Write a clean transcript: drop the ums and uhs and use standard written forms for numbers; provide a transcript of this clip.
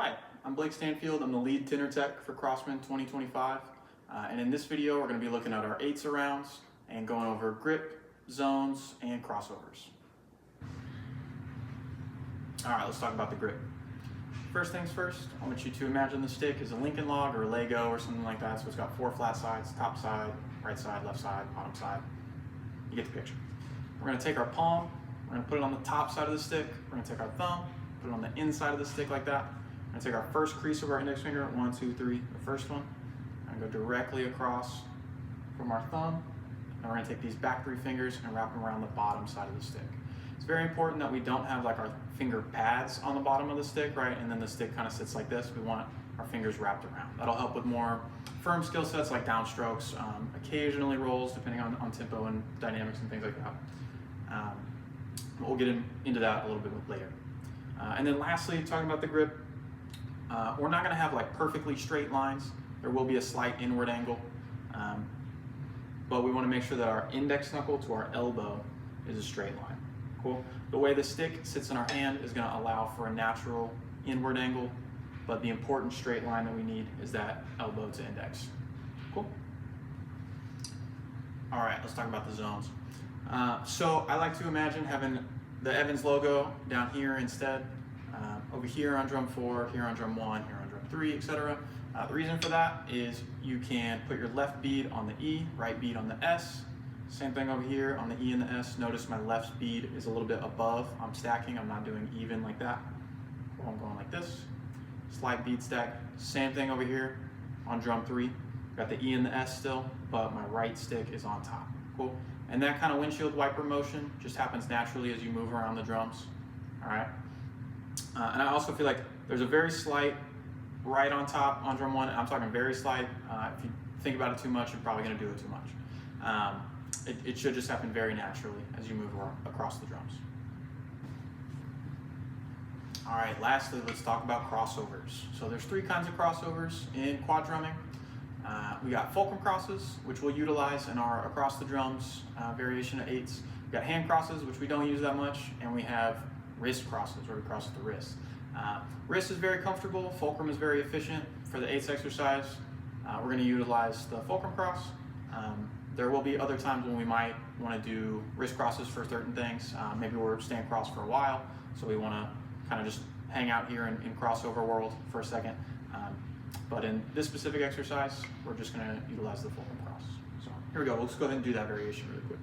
Hi, I'm Blake Stanfield. I'm the lead tenor tech for Crossmen 2025. And in this video, we're going to be looking at our 8's rounds and going over grip, zones, and crossovers. All right, let's talk about the grip. First things first, I want you to imagine the stick is a Lincoln log or a Lego or something like that. So it's got 4 flat sides, top side, right side, left side, bottom side. You get the picture. We're going to take our palm, we're going to put it on the top side of the stick. We're going to take our thumb, put it on the inside of the stick like that. We're going to take our first crease of our index finger, 1, 2, 3, the first one, and go directly across from our thumb. And we're going to take these back 3 fingers and wrap them around the bottom side of the stick. It's very important that we don't have like our finger pads on the bottom of the stick, right? And then the stick kind of sits like this. We want our fingers wrapped around. That'll help with more firm skill sets like downstrokes, occasionally rolls depending on tempo and dynamics and things like that. We'll get into that a little bit later. And then lastly, talking about the grip, we're not going to have like perfectly straight lines. There will be a slight inward angle, but we want to make sure that our index knuckle to our elbow is a straight line. Cool. The way the stick sits in our hand is going to allow for a natural inward angle, but the important straight line that we need is that elbow to index. Cool. All right, let's talk about the zones. So I like to imagine having the Evans logo down here instead, over here on drum 4, here on drum 1, here on drum 3, etc. The reason for that is you can put your left bead on the E, right bead on the S. Same thing over here on the E and the S. Notice my left bead is a little bit above. I'm stacking, I'm not doing even like that. Cool, I'm going like this. Slide bead stack. Same thing over here on drum 3. Got the E and the S still, but my right stick is on top. Cool. And that kind of windshield wiper motion just happens naturally as you move around the drums. All right. And I also feel like there's a very slight right on top on drum 1. I'm talking very slight. If you think about it too much, you're probably going to do it too much. It should just happen very naturally as you move across the drums. All right, lastly, let's talk about crossovers. So there's 3 kinds of crossovers in quad drumming. We got fulcrum crosses, which we'll utilize in our across the drums variation of 8's. We got hand crosses, which we don't use that much, and we have wrist crosses, where we cross with the wrist. Wrist is very comfortable, fulcrum is very efficient. For the 8's exercise, we're going to utilize the fulcrum cross. There will be other times when we might want to do wrist crosses for certain things. Maybe we're staying cross for a while, so we want to kind of just hang out here in crossover world for a second. But in this specific exercise, we're just going to utilize the fulcrum cross. So here we go. Let's go ahead and do that variation really quick.